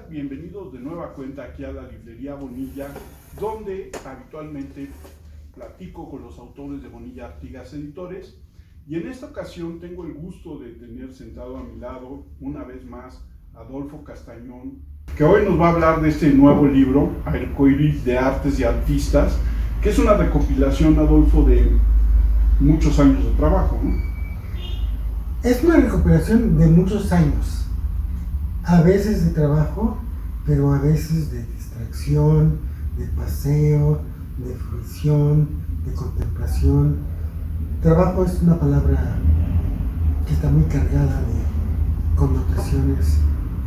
Bienvenidos de nueva cuenta aquí a la librería Bonilla, donde habitualmente platico con los autores de Bonilla Artigas Editores, y en esta ocasión tengo el gusto de tener sentado a mi lado una vez más a Adolfo Castañón, que hoy nos va a hablar de este nuevo libro, Arcoíris de Artes y Artistas, que es una recopilación, Adolfo, de muchos años de trabajo, ¿no? Es una recopilación de muchos años, a veces de trabajo, pero a veces de distracción, de paseo, de fruición, de contemplación. Trabajo es una palabra que está muy cargada de connotaciones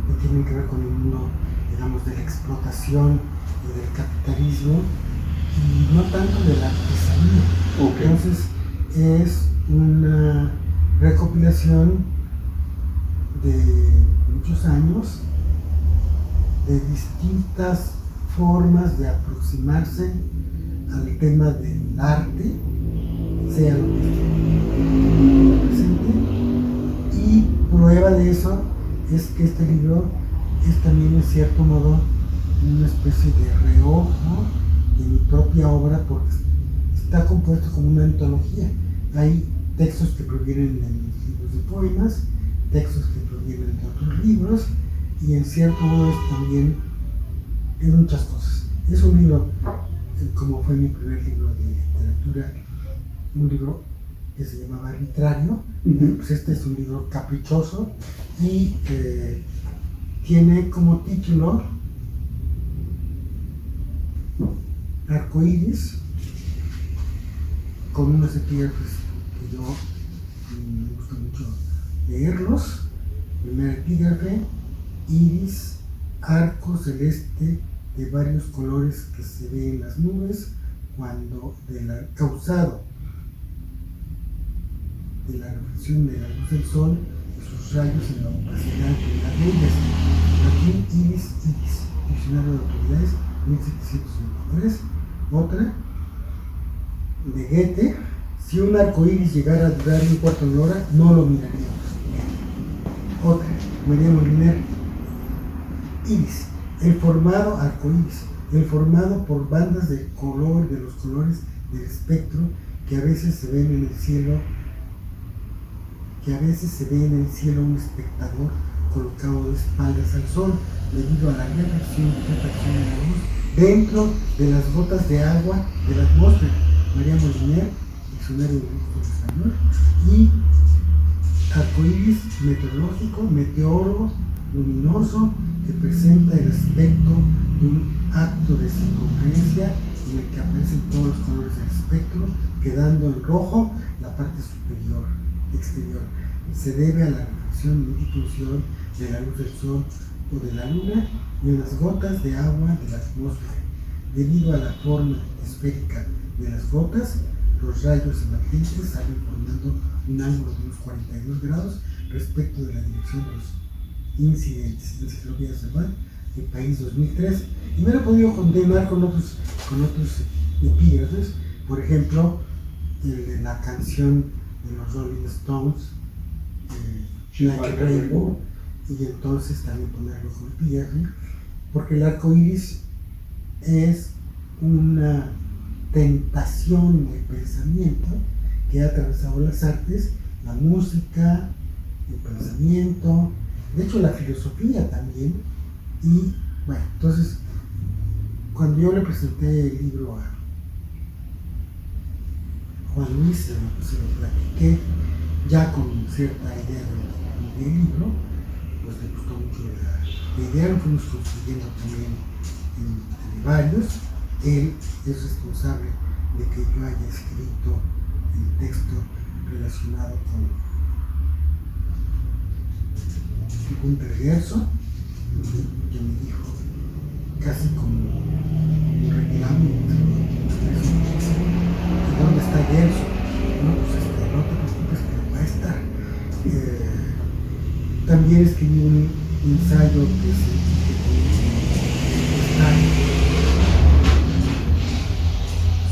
que tienen que ver con el mundo, digamos, de la explotación y del capitalismo, y no tanto de la artesanía. Okay. Entonces es una recopilación de muchos años, de distintas formas de aproximarse al tema del arte, sea lo que represente, y prueba de eso es que este libro es también en cierto modo una especie de reojo de mi propia obra, porque está compuesto como una antología. Hay textos que provienen de mis libros de poemas, textos que provienen de otros libros, y en cierto modo es también en muchas cosas. Es un libro, como fue mi primer libro de literatura, un libro que se llamaba Arbitrario. Pues este es un libro caprichoso y tiene como título Arcoíris, con unos epígrafes que yo me gusta mucho leerlos. Primer epígrafe: iris, arco celeste de varios colores que se ve en las nubes cuando causado de la reflexión de la luz del sol y sus rayos en la opacidad de las nubes. Aquí iris, Diccionario de Autoridades, 1793. Otra de Goethe: si un arco iris llegara a durar un cuarto de hora, no lo miraríamos. Otra, María Moliner: iris, el formado arcoíris, el formado por bandas de color, de los colores del espectro que a veces se ven en el cielo, un espectador colocado de espaldas al sol debido a la refracción de la luz dentro de las gotas de agua de la atmósfera. María Moliner, Diccionario de Lengua Español. Y arcoíris meteorológico, meteoro luminoso que presenta el aspecto de un acto de circunferencia en el que aparecen todos los colores del espectro, quedando en rojo la parte exterior. Se debe a la reflexión y difusión de la luz del sol o de la luna y en las gotas de agua de la atmósfera. Debido a la forma esférica de las gotas, los rayos emergentes salen formando un ángulo de unos 42 grados respecto de la dirección de los incidentes. Enciclopedia Cervantes, El País, 2003. Y me hubiera podido continuar con otros epígrafes, por ejemplo, el de la canción de los Rolling Stones, Like a Rainbow, y entonces también ponerlo como epígrafe, porque el arco iris es una tentación de pensamiento que ha atravesado las artes, la música, el pensamiento, de hecho la filosofía también. Y bueno, entonces cuando yo le presenté el libro a Juan Luis, se lo platiqué ya con cierta idea del libro, pues le gustó mucho la idea, lo fuimos construyendo también entre varios. Él es responsable de que yo haya escrito el texto relacionado con Günter Gerson, que me dijo casi como un reclamo: ¿y dónde está Gerson? No, pues no te preocupes que va a estar. También escribí un ensayo que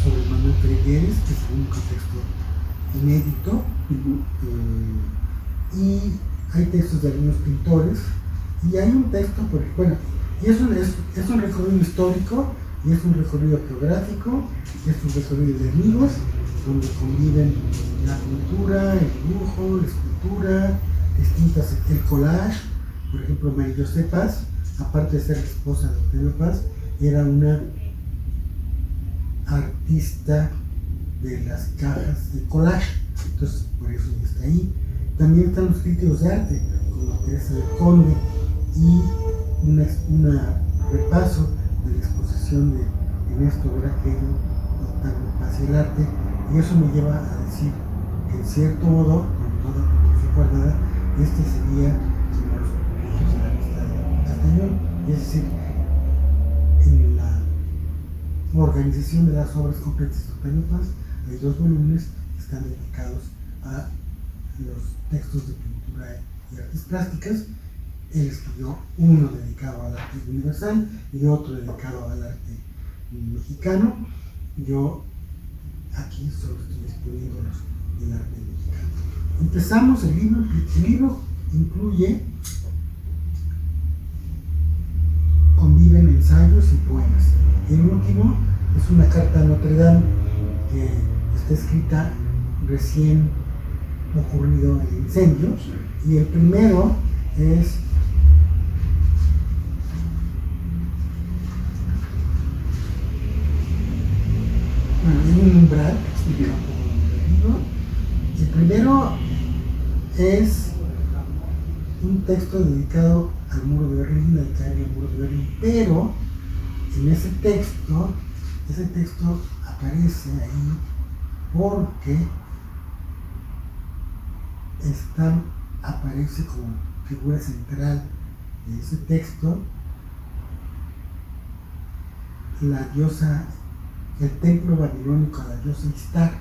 sobre Manuel Trigueres, que es un contexto inédito. Y hay textos de algunos pintores, y hay un texto, porque bueno, Y es un recorrido histórico, y es un recorrido geográfico, y es un recorrido de amigos, donde conviven la cultura, el dibujo, la escultura, el collage. Por ejemplo, María José Paz, aparte de ser la esposa de Octavio Paz, era una artista de las cajas de collage, entonces por eso ya está ahí. También están los críticos de arte, como Teresa del Conde, y un repaso de la exposición de Ernesto Graqueño, Octavio Paz y el arte, y eso me lleva a decir que en cierto modo, con toda proporción guardada, este sería como los privilegios de la amistad de Castañón, es decir, en la organización de las obras completas de Octavio Paz hay 2 volúmenes que están dedicados a los textos de pintura y artes plásticas. Él escribió uno dedicado al arte universal y otro dedicado al arte mexicano. Yo aquí solo estoy exponiendo del arte mexicano. Empezamos el libro. El libro incluye, conviven ensayos y poemas. El último es una carta a Notre Dame que está escrita recién ocurrido el incendio, y el primero es en un umbral. El primero es un texto dedicado al muro de Berlín, al caer del muro de Berlín, pero en ese texto aparece ahí porque aparece como figura central de ese texto la diosa, el templo babilónico a la diosa Ishtar,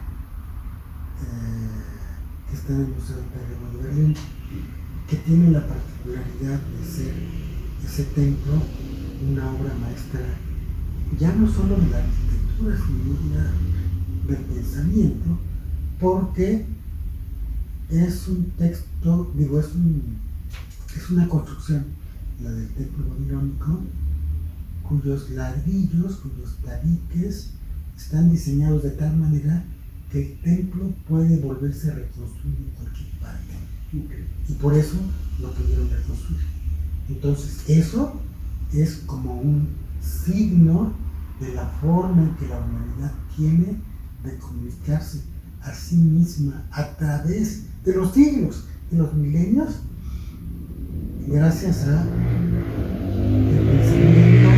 que está en el Museo del Pergamino de Berlín, que tiene la particularidad de ser ese templo una obra maestra ya no solo de la arquitectura, sino del pensamiento, porque es un texto, es una construcción, la del templo babilónico, cuyos ladrillos, cuyos tabiques están diseñados de tal manera que el templo puede volverse a reconstruir en cualquier parte. Y por eso lo pudieron reconstruir. Entonces, eso es como un signo de la forma en que la humanidad tiene de comunicarse a sí misma a través de los siglos, de los milenios, gracias a el pensamiento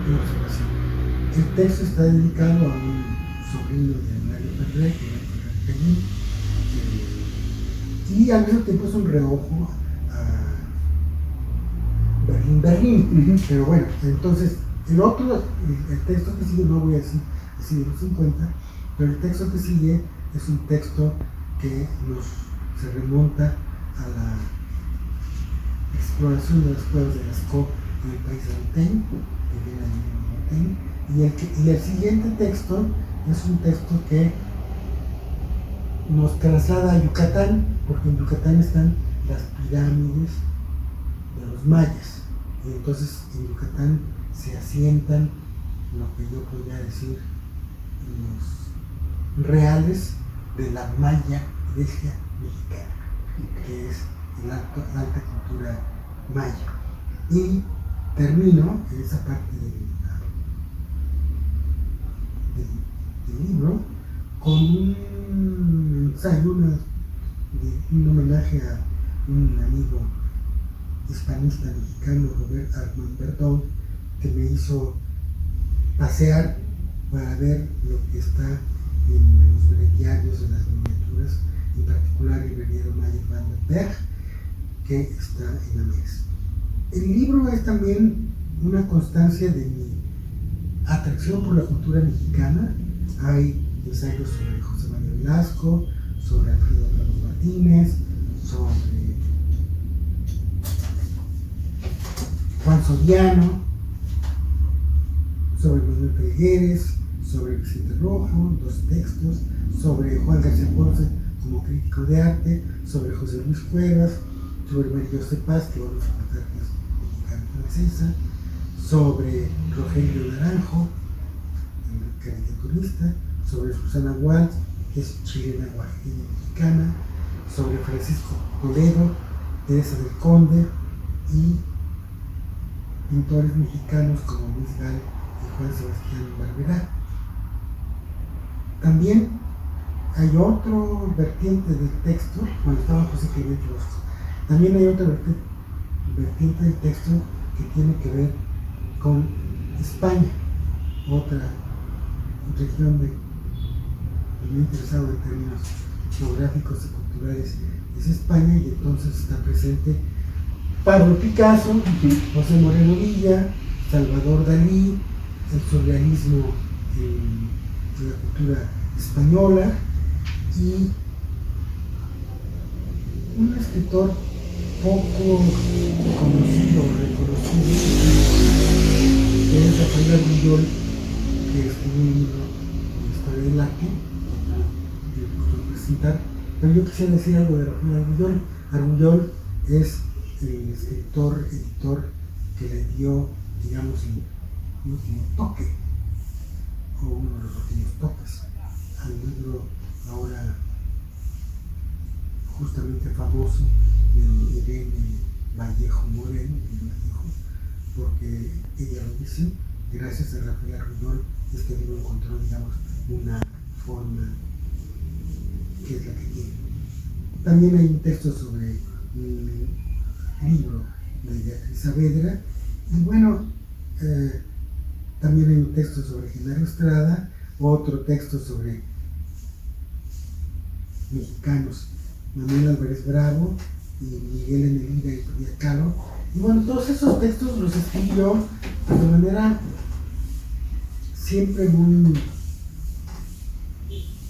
y la observación. El texto está dedicado a un sobrino de Mario Ferrer, y al mismo tiempo es un reojo a Berlín. Pero bueno, entonces el texto que sigue, no voy a decir de los 50, pero el texto que sigue es un texto que se remonta a la exploración de las cuevas de Lascaux en el país de Montaigne, que viene allí en Montaigne, y el siguiente texto es un texto que nos traslada a Yucatán, porque en Yucatán están las pirámides de los mayas, y entonces en Yucatán se asientan lo que yo podría decir los reales de la Maya Grecia mexicana, que es la alta cultura maya. Y termino en esa parte del libro con un ensayo, un homenaje a un amigo hispanista mexicano, Robert Armand Verdón, que me hizo pasear para ver lo que está en los breviarios de las miniaturas, en particular el breviario Mayer van den Berg, que está en América. El libro es también una constancia de mi atracción por la cultura mexicana. Hay ensayos sobre José María Velasco, sobre Alfredo Ramos Martínez, sobre Juan Soriano, sobre Manuel Pelgueres, sobre Vicente Rojo, 2 textos, sobre Juan García Ponce como crítico de arte, sobre José Luis Cuevas, sobre María José Paz, que vamos a tratar que es mexicana-francesa, sobre Rogelio Naranjo, caricaturista, sobre Susana Waltz, que es chilena mexicana, sobre Francisco Toledo, Teresa del Conde y pintores mexicanos como Luis Gal y Juan Sebastián Barberá. También hay otro vertiente del texto, cuando estaba José Clemente Bosco, también hay otra vertiente del texto que tiene que ver con España, otra región que me ha interesado en términos geográficos y culturales es España, y entonces está presente Pablo Picasso, José Moreno Villa, Salvador Dalí, el surrealismo en la cultura española, y un escritor poco conocido o reconocido que es Rafael Argullol, que escribió un libro de historia del arte, que puedo presentar. Pero yo quisiera decir algo de Rafael Argullol. Argullol es el escritor, editor que le dio, digamos, el último toque, o uno de los últimos toques, al libro ahora justamente famoso de Irene Vallejo Moreno, porque ella lo dice, gracias a Rafael Argullol este libro encontró, digamos, una forma que es la que tiene. También hay un texto sobre un libro de Beatriz Saavedra, y bueno, también hay un texto sobre Genaro Estrada, otro texto sobre mexicanos, Manuel Álvarez Bravo y Miguel Enelida y Frida Kahlo. Y bueno, todos esos textos los escribí yo de manera siempre muy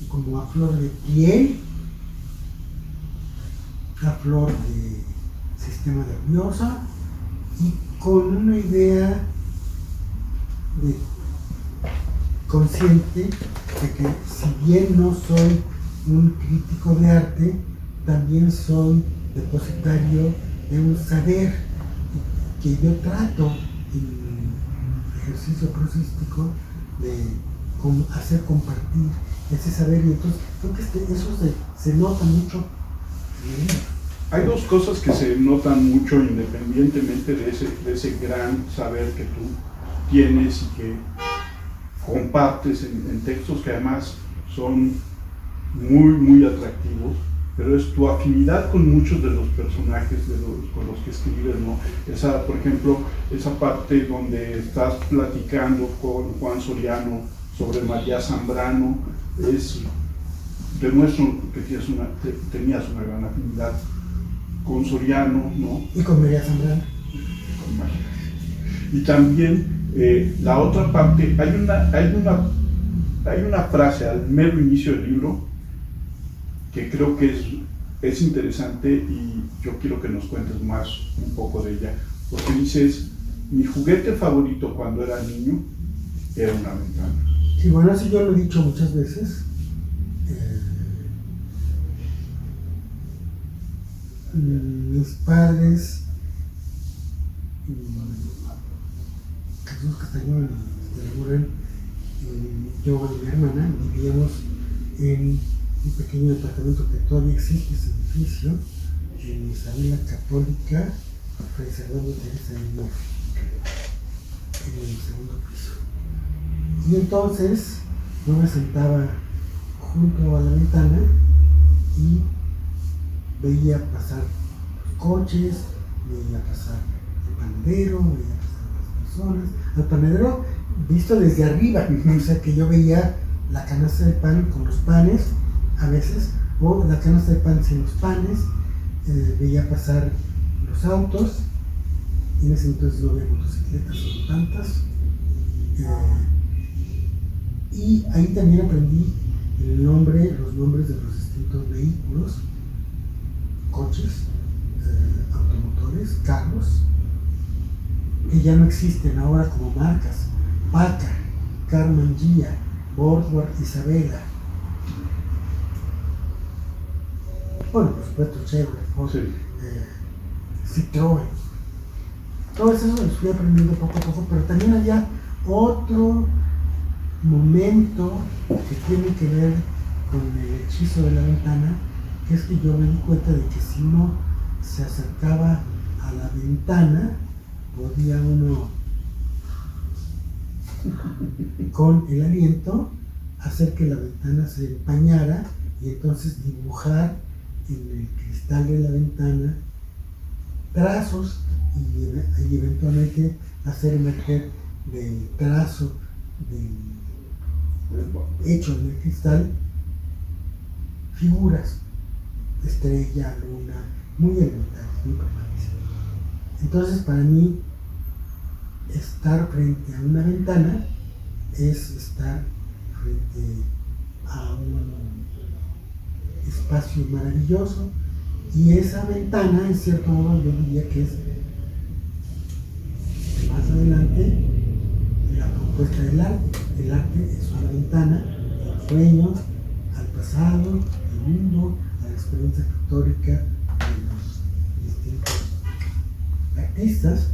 como a flor de piel, a flor de sistema nervioso, y con una idea consciente de que si bien no soy un crítico de arte, también soy depositario de un saber que yo trato en ejercicio prosístico de hacer compartir ese saber, y entonces creo que eso se nota mucho en el libro. Hay dos cosas que se notan mucho independientemente de ese gran saber que tú tienes y que compartes en textos que además son muy, muy atractivos, pero es tu afinidad con muchos de los personajes con los que escribes, ¿no? Esa, por ejemplo, esa parte donde estás platicando con Juan Soriano sobre María Zambrano, demuestra que tenías una gran afinidad con Soriano, ¿no? Y con María Zambrano. Y también la otra parte, hay una frase al mero inicio del libro que creo que es interesante, y yo quiero que nos cuentes más un poco de ella, porque dices: mi juguete favorito cuando era niño era una ventana. Sí, bueno, eso yo lo he dicho muchas veces. Mis padres, Jesús Castañón y Morel, yo y mi hermana vivíamos en un pequeño departamento que todavía existe, ese edificio, en Isabela Católica, Fray Servando Teresa de Mier, en el segundo piso. Y entonces yo me sentaba junto a la ventana y veía pasar los coches, veía pasar el panadero, veía pasar las personas. Al panadero visto desde arriba, o sea que yo veía la canasta de pan con los panes a veces, o la canasta de pan sin los panes, veía pasar los autos, y en ese entonces no había motocicletas o tantas, y ahí también aprendí los nombres de los distintos vehículos, coches, automotores, carros, que ya no existen ahora como marcas: Paca, Carman Gia, Borgward, Isabela. Bueno, por supuesto, Chevrolet, Ford, Sí. Citroën. Todo eso lo fui aprendiendo poco a poco, pero también había otro momento que tiene que ver con el hechizo de la ventana, que es que yo me di cuenta de que si uno se acercaba a la ventana, podía uno con el aliento hacer que la ventana se empañara y entonces dibujar en el cristal de la ventana trazos y eventualmente hacer emerger del trazo hecho en el cristal figuras, estrella, luna, muy elementales, muy primarias. Entonces, para mí, estar frente a una ventana es estar frente a un espacio maravilloso, y esa ventana, en cierto modo, yo diría que es más adelante la propuesta del arte. El arte es una ventana a los sueños, al pasado, al mundo, a la experiencia pictórica de los distintos artistas.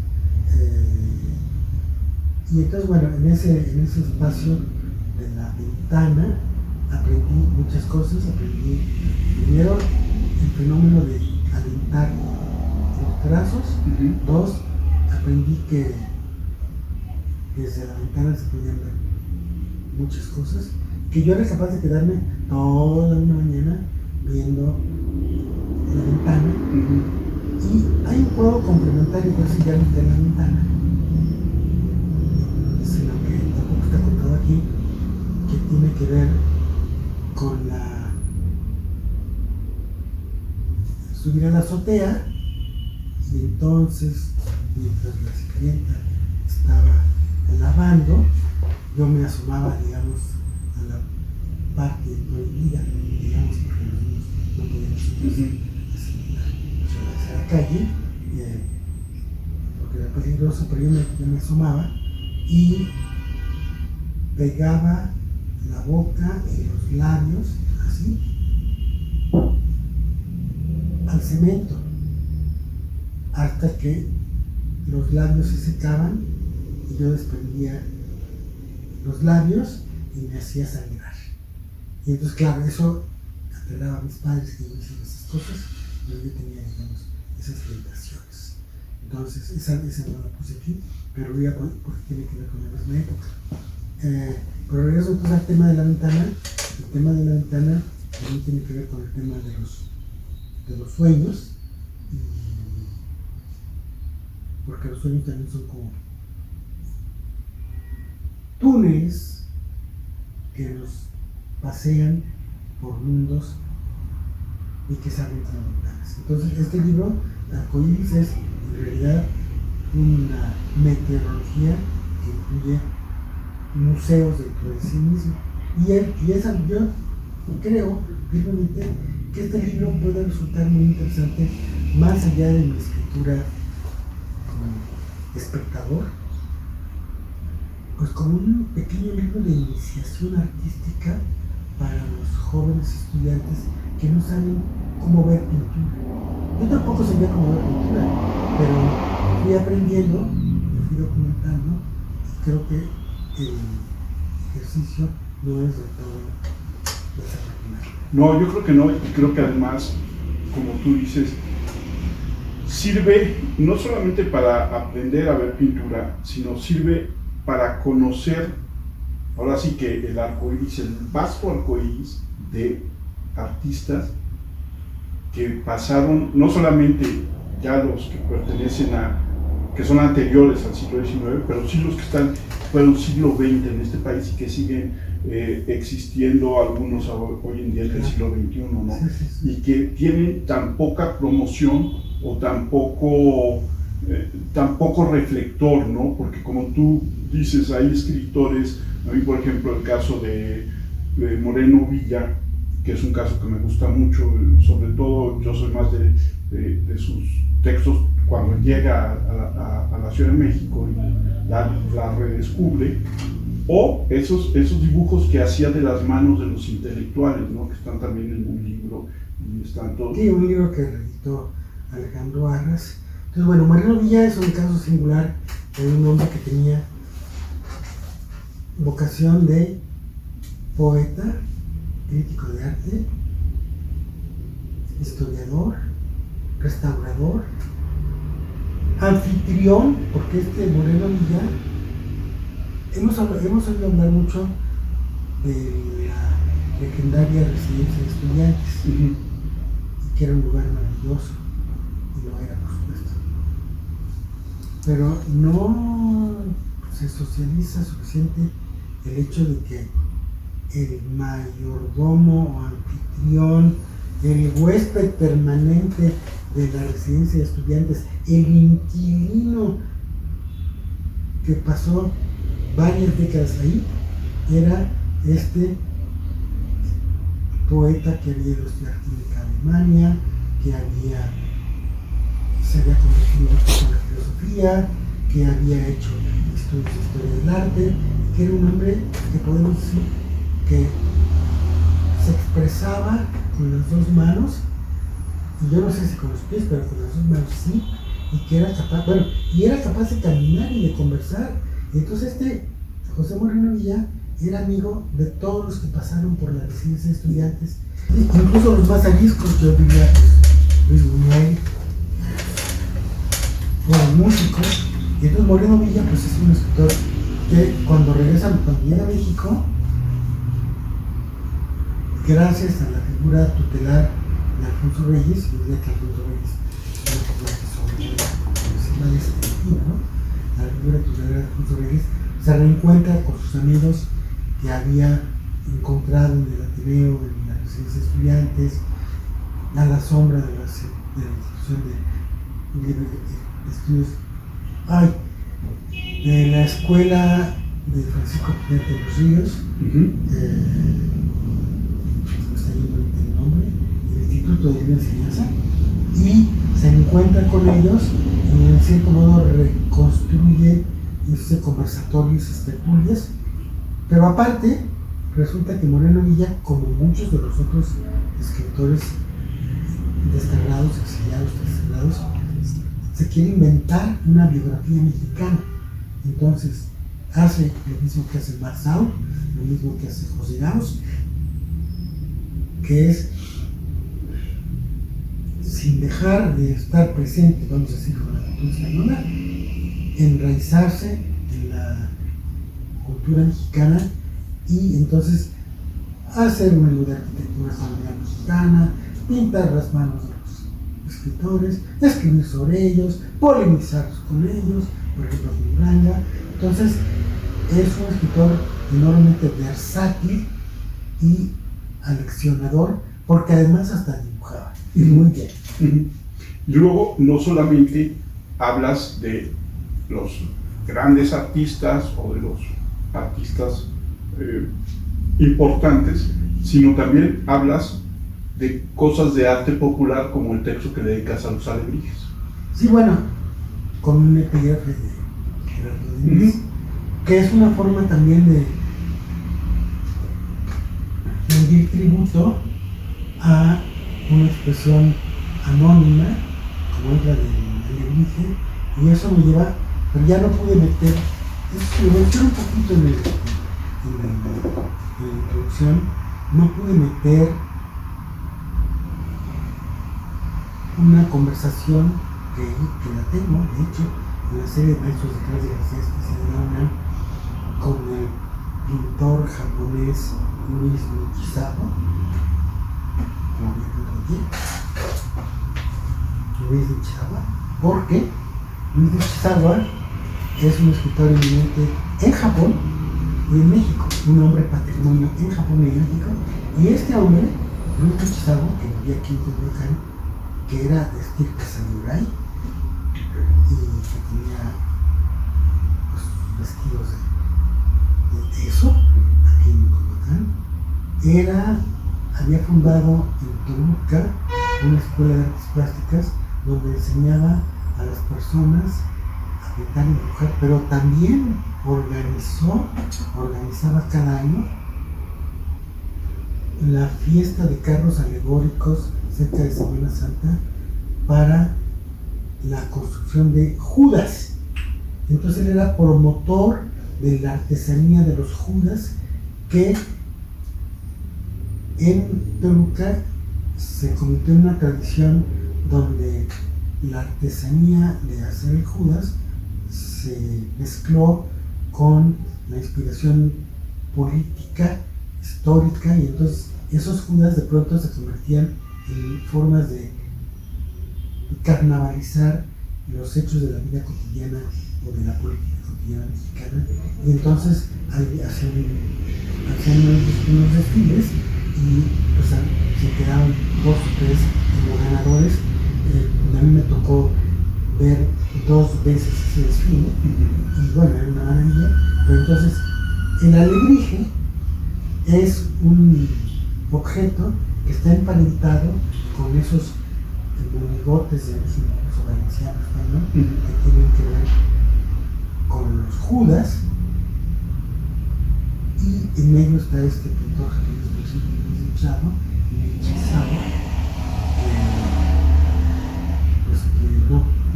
Y entonces, bueno, en ese espacio de la ventana aprendí muchas cosas. Aprendí primero el fenómeno de alentar los trazos. Dos, aprendí que desde la ventana se podían ver muchas cosas, que yo era capaz de quedarme toda una mañana viendo la ventana. Y hay un juego complementario, por eso ya no de la ventana, sino que tampoco está contado aquí, que tiene que ver con subir a la azotea, y entonces, mientras la sirvienta estaba lavando, yo me asomaba, digamos, a la parte prohibida, digamos, porque los niños no podían subirse hacia la calle, porque era peligroso, pero yo me asomaba y pegaba la boca y los labios, así, al cemento, hasta que los labios se secaban y yo desprendía los labios y me hacía sangrar. Y entonces, claro, eso aterraba a mis padres, que yo hiciera esas cosas, pero yo tenía, digamos, esas tentaciones. Entonces, esa no la puse aquí, pero voy a poner porque tiene que ver con la misma época. Pero regreso entonces al tema de la ventana. El tema de la ventana también tiene que ver con el tema de los sueños, porque los sueños también son como túneles que nos pasean por mundos y que salen por ventanas. Entonces, este libro, Arcoíris, es en realidad una meteorología que incluye museos dentro de sí mismo. Yo creo firmemente que este libro puede resultar muy interesante, más allá de mi escritura como espectador, pues como un pequeño libro de iniciación artística para los jóvenes estudiantes que no saben cómo ver pintura. Yo tampoco sabía cómo ver pintura, pero fui aprendiendo, me fui documentando, y creo que el ejercicio no es de todo desafortunado. No, yo creo que no, y creo que además, como tú dices, sirve no solamente para aprender a ver pintura, sino sirve para conocer, ahora sí que el arcoíris, el vasto arcoíris de artistas que pasaron, no solamente ya los que pertenecen que son anteriores al siglo XIX, pero sí los que fueron siglo XX en este país y que siguen existiendo, algunos hoy en día del siglo XXI, ¿no? Y que tienen tan poca promoción o tan poco reflector, ¿no? Porque como tú dices, hay escritores, a mí por ejemplo el caso de Moreno Villa, que es un caso que me gusta mucho, sobre todo yo soy más de sus textos cuando llega a la Ciudad de México y la redescubre, o esos dibujos que hacía de las manos de los intelectuales, ¿no? Que están también en un libro y están todos. Sí, un libro que reeditó Alejandro Arras. Entonces, bueno, Moreno Villa es un caso singular de un hombre que tenía vocación de poeta, crítico de arte, historiador, restaurador, anfitrión, porque Moreno Villa, hemos oído hablar mucho de la legendaria residencia de estudiantes, y que era un lugar maravilloso, y lo era, por supuesto. Pero no se socializa suficiente el hecho de que el mayordomo o anfitrión, el huésped permanente de la residencia de estudiantes, el inquilino que pasó varias décadas ahí, era este poeta que había ido a estudiar química a Alemania, que se había convertido en la filosofía, que había hecho estudios de historia del arte, que era un hombre que podemos decir que se expresaba con las dos manos, y yo no sé si con los pies, pero con las dos manos sí, y que era capaz, era capaz de caminar y de conversar. Y entonces José Moreno Villa era amigo de todos los que pasaron por la residencia de estudiantes, incluso los más ariscos. Yo diría Luis Buñuel, o los músicos. Y entonces Moreno Villa pues es un escritor que cuando llega a México, gracias a la figura tutelar de Alfonso Reyes, yo diría que Alfonso Reyes es una figura que sobre encima de este tipo, ¿no? La figura tutelar de Alfonso Reyes se reencuentra con sus amigos que había encontrado en el Ateneo, en la residencia de estudiantes, a la sombra de la institución de estudios, de la escuela de Francisco Pineda de los Ríos, está yendo el nombre, el Instituto de Libre Enseñanza, y se encuentra con ellos y en cierto modo reconstruye ese conversatorio, esas tertulias. Pero aparte, resulta que Moreno Villa, como muchos de los otros escritores desterrados, exiliados, desterrados, se quiere inventar una biografía mexicana. Entonces hace lo mismo que hace Marçal, lo mismo que hace José Gauss, que es, sin dejar de estar presente, vamos a decir, con la cultura española, enraizarse en la cultura mexicana y entonces hacer un libro de arquitectura colonial mexicana, pintar las manos de los escritores, escribir sobre ellos, polemizar con ellos, por ejemplo con Uranga. Entonces es un escritor enormemente versátil y aleccionador, porque además hasta dibujaba, y muy bien. Y luego no solamente hablas de los grandes artistas o de los artistas importantes, sino también hablas de cosas de arte popular como el texto que dedicas a los alebrijes. Sí, bueno, con un epígrafe de Gerardo Diniz, que es una forma también de rendir tributo a una expresión anónima, como es la del alebrije, y eso me lleva, pero ya no pude meter, me metí un poquito en la introducción, no pude meter una conversación que la tengo, de hecho, en la serie de Maestros de Clase de García Especial de la UNAM, con el pintor japonés Luis Nichizawa, porque Luis Nichizawa es un escritor eminente en Japón y en México, un hombre patrimonio en Japón y en México, y este hombre, Luis Nichizawa, que vivía aquí en Tehuacán, que era de estirpe samurái y que tenía vestidos de eso, aquí en Tehuacán, había fundado en Toluca una escuela de artes plásticas donde enseñaba a las personas a pintar y dibujar, pero también organizaba cada año la fiesta de carros alegóricos cerca de Semana Santa para la construcción construcción de Judas. Entonces él era promotor de la artesanía de los Judas, que en Toluca se convirtió en una tradición donde la artesanía de hacer el Judas se mezcló con la inspiración política, histórica, y entonces esos Judas de pronto se convertían en formas de carnavalizar los hechos de la vida cotidiana o de la política cotidiana mexicana, y entonces hacían unos desfiles y pues, se quedaron 2 o 3 como ganadores. A mí me tocó ver 2 veces ese desfile y bueno, era una maravilla. Pero entonces el alebrije es un objeto que está emparentado con esos monigotes de origen valenciano español que tienen que ver con los Judas, y en medio está este pintor que es Chavo,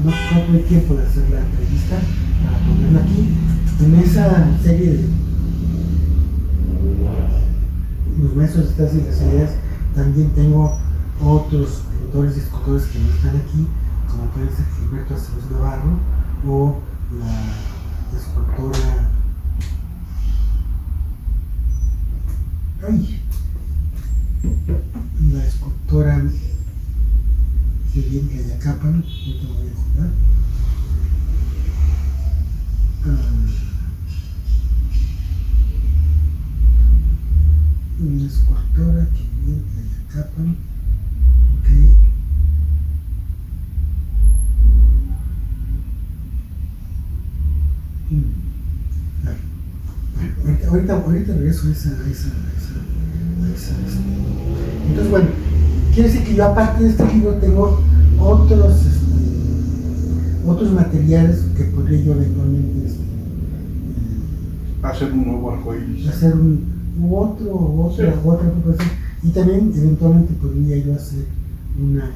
no tuve tiempo de hacer la entrevista para ponerlo aquí. En esa serie de los maestros de estas y las ideas también tengo otros pintores y escultores que no están aquí, como puede ser Gilberto Aceves Navarro o la escultora Vivian Cayacapan, no te voy a jugar. Una escultora que vive en Cayacapan, ahorita regreso a esa. Entonces, bueno, quiere decir que yo, aparte de este libro, tengo otros materiales que podría yo eventualmente hacer un nuevo arcoíris. Hacer otra propuesta. Y también eventualmente podría yo hacer una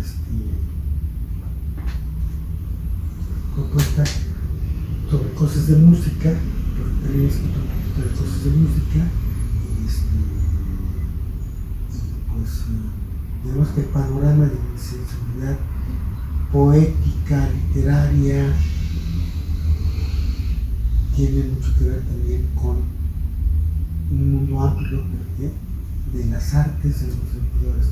propuesta sobre cosas de música, porque también escrito un poquito de cosas de música, y pues digamos que el panorama de mi sensibilidad poética, literaria, tiene mucho que ver también con un mundo amplio de las artes, en los sentidos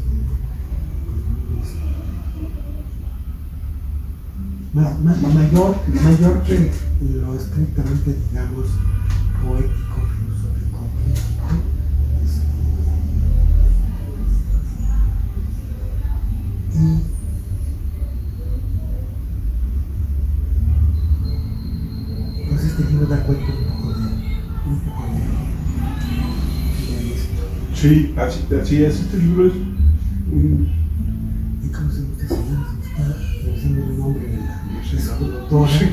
mayor que lo estrictamente, digamos, poético, filosófico, político. Y pues este libro da cuenta un poco de esto. Sí, así es. Este libro es ¿Y cómo se llama esta señora? Se me está revisando el nombre de la escultora. Sí.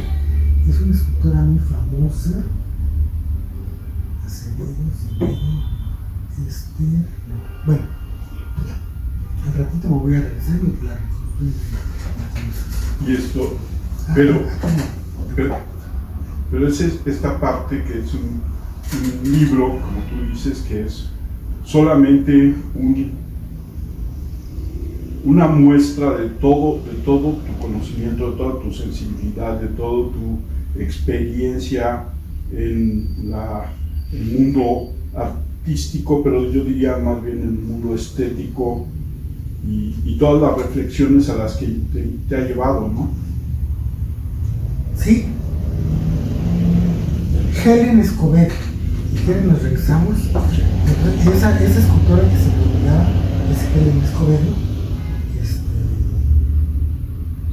Es una escultora muy famosa. Acevedo. Bueno, al ratito me voy a regresar y la y esto, pero es esta parte que es un libro, como tú dices, que es solamente una muestra de todo tu conocimiento, de toda tu sensibilidad, de toda tu experiencia en el mundo artístico, pero yo diría más bien en el mundo estético, y todas las reflexiones a las que te ha llevado, ¿no? Sí. Helen Escobedo. Si quieren nos regresamos. Esa escultora que se me olvidaba es Helen Escobedo,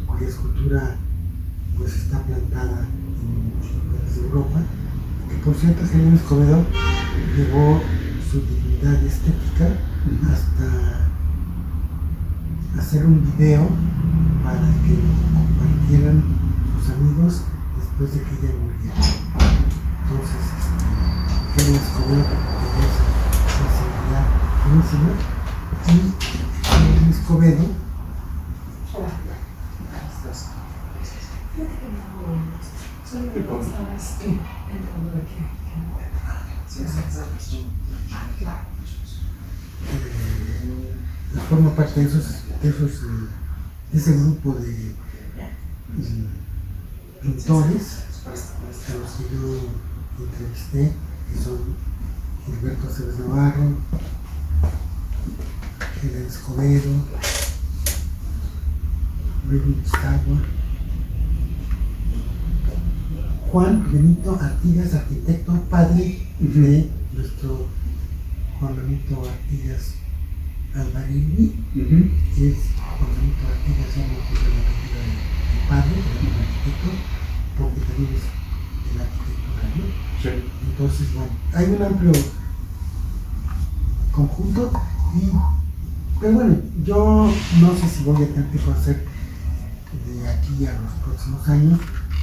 cuya escultura pues está plantada en muchos lugares de Europa. Que por cierto, Helen Escobedo llevó su dignidad estética hasta hacer un video para que lo compartieran sus amigos después de que ella muriera. Entonces, Helen Escobedo tenía esa sensibilidad buenísima, y Helen Escobedo Forma parte de ese grupo de pintores a los que yo entrevisté, que son Gilberto Aceves Navarro, Helen Escobedo, Luis Gustavo, Juan Benito Artigas, arquitecto, padre de nuestro Juan Benito Artigas Alvarenga, que es Juan Benito Artigas, se llama por la apellido del padre, del arquitecto, porque también es de la arquitectura, ¿no? Sí. Entonces, bueno, hay un amplio conjunto, pero bueno, yo no sé si voy a tener que hacer de aquí a los próximos años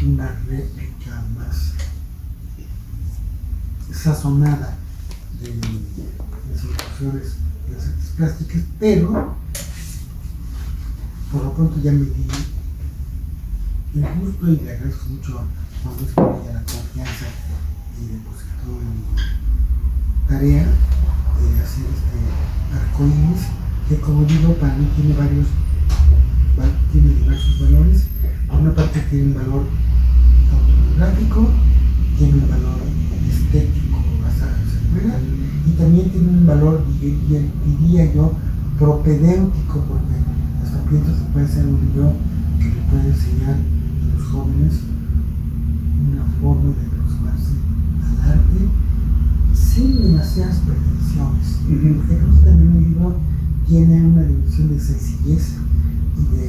una réplica más sazonada de las incursiones de las artes plásticas, pero por lo pronto ya me di el gusto y le agradezco mucho a Juan Luis Bonilla la confianza y depositó en mi tarea de hacer este arcoíris, que como digo, para mí tiene diversos valores. Por una parte tiene un valor autobiográfico, tiene un valor estético basado en Cervera, y también tiene un valor, diría yo, propedéutico, porque hasta pienso que puede ser un libro que le puede enseñar a los jóvenes una forma de aproximarse al arte sin demasiadas pretensiones. Porque creo que también el libro tiene una dimensión de sencillez y de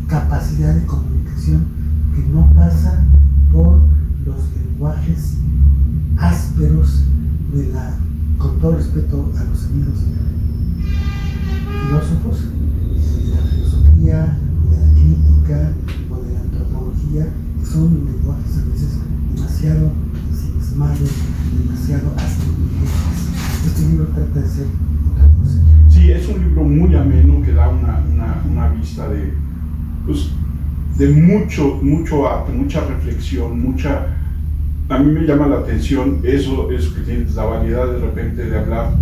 capacidad de comunicación que no pasa por los lenguajes ásperos con todo respeto a los amigos filósofos, de la filosofía, de la crítica o de la antropología, que son lenguajes a veces demasiado ensimismados, demasiado astringentes. Este libro trata de ser otra cosa. Sí, es un libro muy ameno que da una vista de mucho arte, mucha reflexión, a mí me llama la atención eso que tienes, la variedad de repente de hablar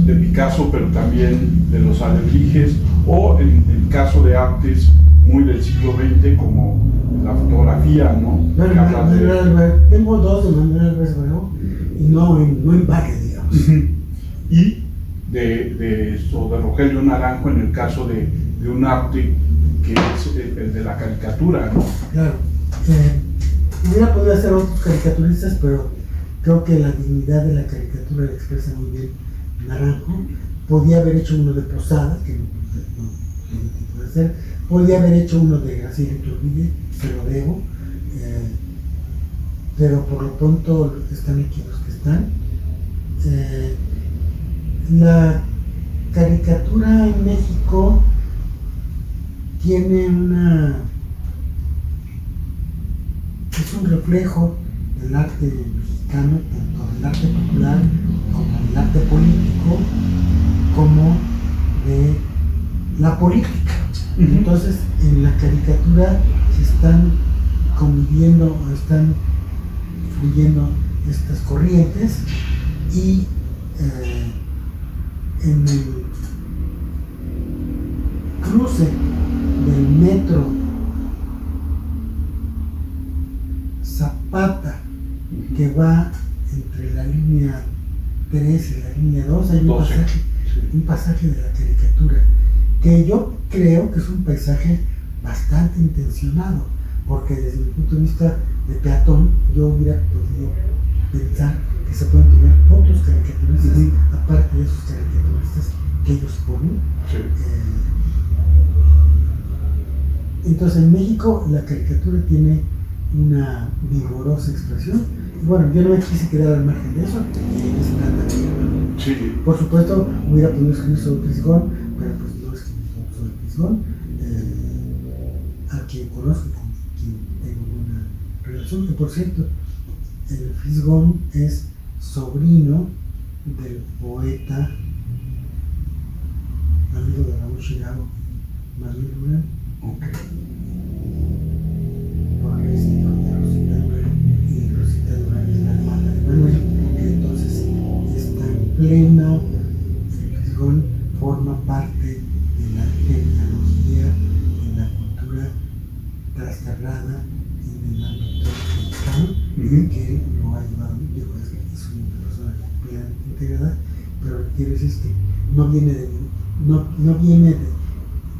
de Picasso, pero también de los alebrijes, o en el caso de artes muy del siglo XX como la fotografía, ¿no? Tengo dos de Manuel Álvarez Bravo y no en vaque, digamos. Y de Rogelio Naranjo en el caso de un arte que es el de la caricatura, ¿no? Claro. Hubiera podido hacer otros caricaturistas, pero creo que la dignidad de la caricatura la expresa muy bien Naranjo. Podía haber hecho uno de Posada, que no puede hacer. Podía haber hecho uno de Graciela Iturbide, se lo debo. Pero por lo pronto están aquí los que están. La caricatura en México tiene es un reflejo del arte mexicano, tanto del arte popular como del arte político, como de la política. Entonces, en la caricatura se están conviviendo o están fluyendo estas corrientes, y en el cruce del metro Zapata, que va entre la línea 3 y la línea 2, hay un pasaje de la caricatura que yo creo que es un paisaje bastante intencionado, porque desde mi punto de vista de peatón yo hubiera podido pensar que se pueden tener otros caricaturistas aparte de esos caricaturistas que ellos ponen. Entonces en México la caricatura tiene una vigorosa expresión. Y bueno, yo no me quise quedar al margen de eso, y se trata de ella. Sí. Por supuesto, hubiera podido escribir sobre Prisgón, pero pues no escribí sobre Prisgón, a quien conozco, con quien tengo una relación, que por cierto, el Prisgón es sobrino del poeta amigo de Raúl Chicago, Manuel Durán. Porque es hijo consagrada en el ámbito mexicano, y que lo ha llevado, digo, es una persona plenamente integrada, pero lo que quiero decir es que no viene de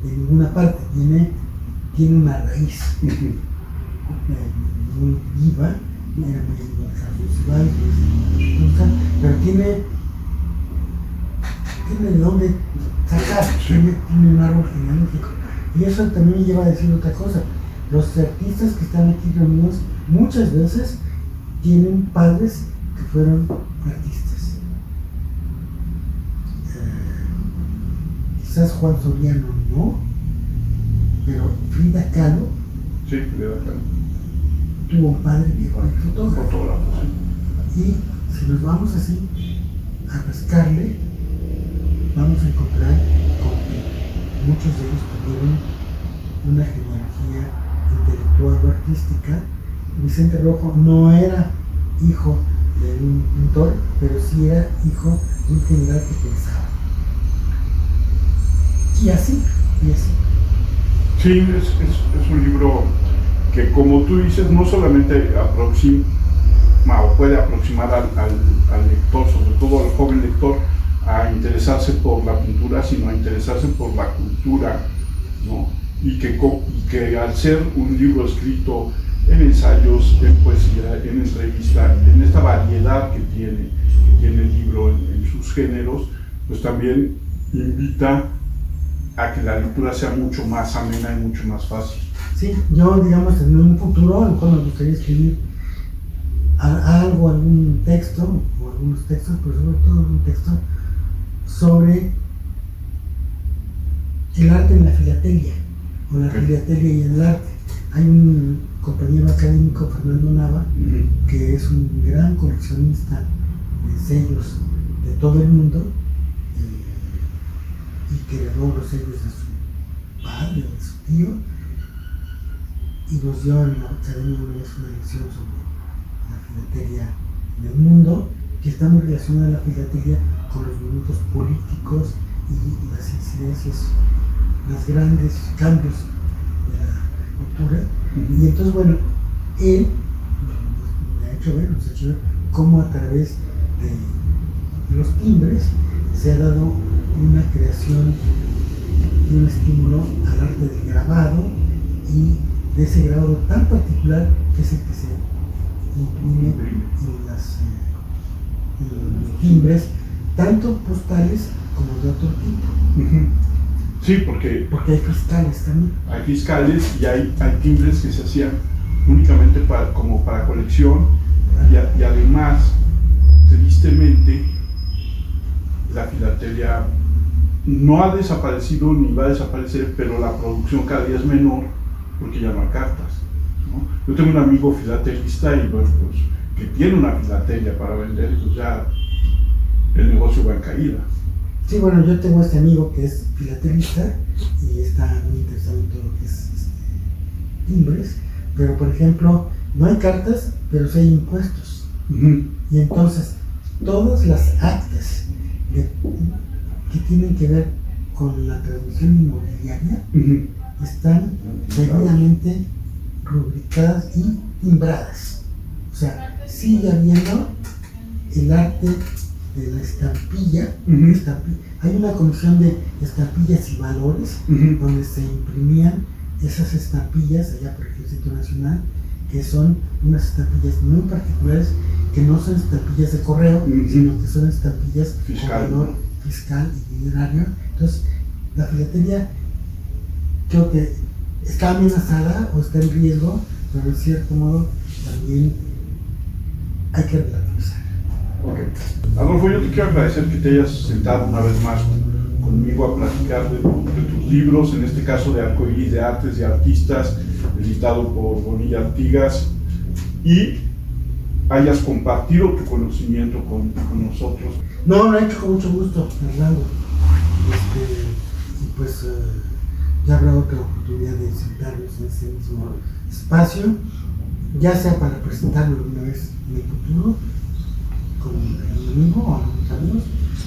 ninguna parte, tiene una raíz muy viva, era muy amigo de Carlos Ibáñez, pero tiene de dónde sacar, tiene un árbol genealógico. Y eso también me lleva a decir otra cosa. Los artistas que están aquí reunidos muchas veces tienen padres que fueron artistas. Quizás Juan Soriano no, pero Frida Kahlo, sí, Frida Kahlo tuvo un padre que fue fotógrafo, sí. Y si nos vamos así a rascarle, vamos a encontrar con que muchos de ellos tuvieron una genealogía intelectual o artística. Vicente Rojo no era hijo de un pintor, pero sí era hijo de un general que pensaba. Y así. Sí, es un libro que, como tú dices, no solamente aproxima o puede aproximar al lector, sobre todo al joven lector, a interesarse por la pintura, sino a interesarse por la cultura, ¿no? Y que al ser un libro escrito en ensayos, en poesía, en entrevista, en esta variedad que tiene el libro en sus géneros, pues también invita a que la lectura sea mucho más amena y mucho más fácil. Sí, yo, digamos, en un futuro, a lo mejor me gustaría escribir algún texto, o algunos textos, pero sobre todo un texto sobre el arte en la filatelia, o la filatelia y el arte. Hay un compañero académico, Fernando Nava, que es un gran coleccionista de sellos de todo el mundo, y que heredó los sellos de su padre o de su tío, y nos dio en la academia una vez una lección sobre la filatelia en el mundo, que está muy relacionada a la filatelia con los movimientos políticos y las incidencias, los grandes cambios de la cultura. Y entonces, bueno, él me ha hecho ver, nos ha hecho ver cómo a través de los timbres se ha dado una creación y un estímulo al arte del grabado, y de ese grabado tan particular que es el que se imprime en los timbres, tanto postales como de otro tipo. Sí, porque hay fiscales también. Hay fiscales y hay timbres que se hacían únicamente como para colección, y además, tristemente, la filatelia no ha desaparecido ni va a desaparecer, pero la producción cada día es menor porque ya no hay cartas, ¿no? Yo tengo un amigo filatelista y bueno, pues, que tiene una filatelia para vender, pues ya el negocio va en caída. Sí, bueno, yo tengo este amigo que es filatelista y está muy interesado en todo lo que es timbres, pero por ejemplo, no hay cartas, pero sí hay impuestos. Y entonces, todas las actas que tienen que ver con la transmisión inmobiliaria están debidamente rubricadas y timbradas. O sea, sigue habiendo el arte de la estampilla. Hay una comisión de estampillas y valores donde se imprimían esas estampillas allá por el Ejército Nacional, que son unas estampillas muy particulares, que no son estampillas de correo, sino que son estampillas con valor fiscal y dinerario. Entonces, la filatelia creo que está amenazada o está en riesgo, pero en cierto modo también hay que relativizar. Okay. Adolfo, yo te quiero agradecer que te hayas sentado una vez más conmigo a platicar de tus libros, en este caso de Arcoíris de Artes y Artistas, editado por Bonilla Artigas, y hayas compartido tu conocimiento con nosotros. No, lo he hecho con mucho gusto, Fernando. Y pues ya habrá otra oportunidad de sentarnos en ese mismo espacio, ya sea para presentarlo alguna vez en el futuro, con un amigo o algunos amigos,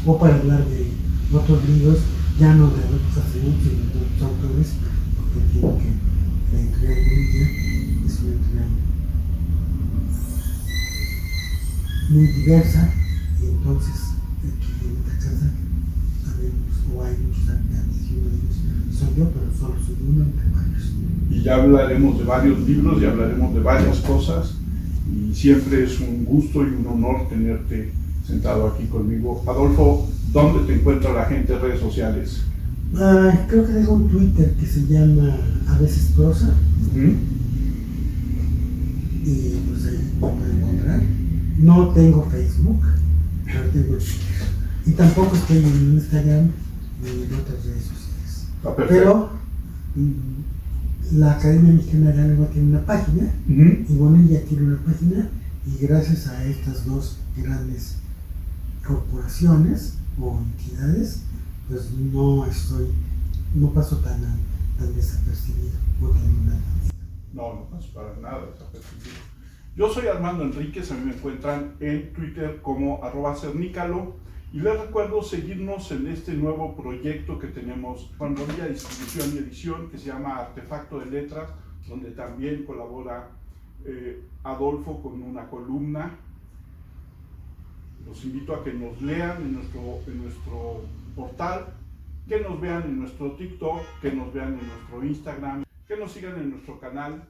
o para hablar de otros libros, ya no de otros asesinos, sino de otros autores, porque entiendo que la editorial Bonilla muy diversa, y entonces aquí en esta casa habemos, o hay muchos habitantes, y uno de ellos soy yo, pero solo soy uno entre varios. Y ya hablaremos de varios libros y hablaremos de varias cosas, y siempre es un gusto y un honor tenerte sentado aquí conmigo. Adolfo, ¿dónde te encuentra la gente en redes sociales? Creo que tengo un Twitter que se llama A veces Prosa, y pues ahí me pueden encontrar. No tengo Facebook, pero tengo Twitter. Y tampoco estoy en Instagram ni en otras redes sociales. Pero la Academia Mexicana de la Lengua tiene una página, y Bonilla tiene una página, y gracias a estas dos grandes corporaciones o entidades, pues no paso tan desapercibido, no tengo nada. No paso para nada desapercibido. Yo soy Armando Enríquez, a mí me encuentran en Twitter como @cernícalo, y les recuerdo seguirnos en este nuevo proyecto que tenemos con Bonilla Distribución y Edición, que se llama Artefacto de Letras, donde también colabora Adolfo con una columna. Los invito a que nos lean en nuestro portal, que nos vean en nuestro TikTok, que nos vean en nuestro Instagram, que nos sigan en nuestro canal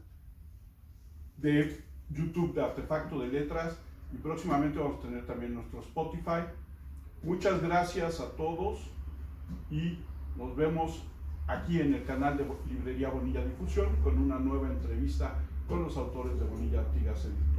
de YouTube de Artefacto de Letras, y próximamente vamos a tener también nuestro Spotify. Muchas gracias a todos y nos vemos aquí en el canal de Librería Bonilla Difusión con una nueva entrevista con los autores de Bonilla Artigas Editorial.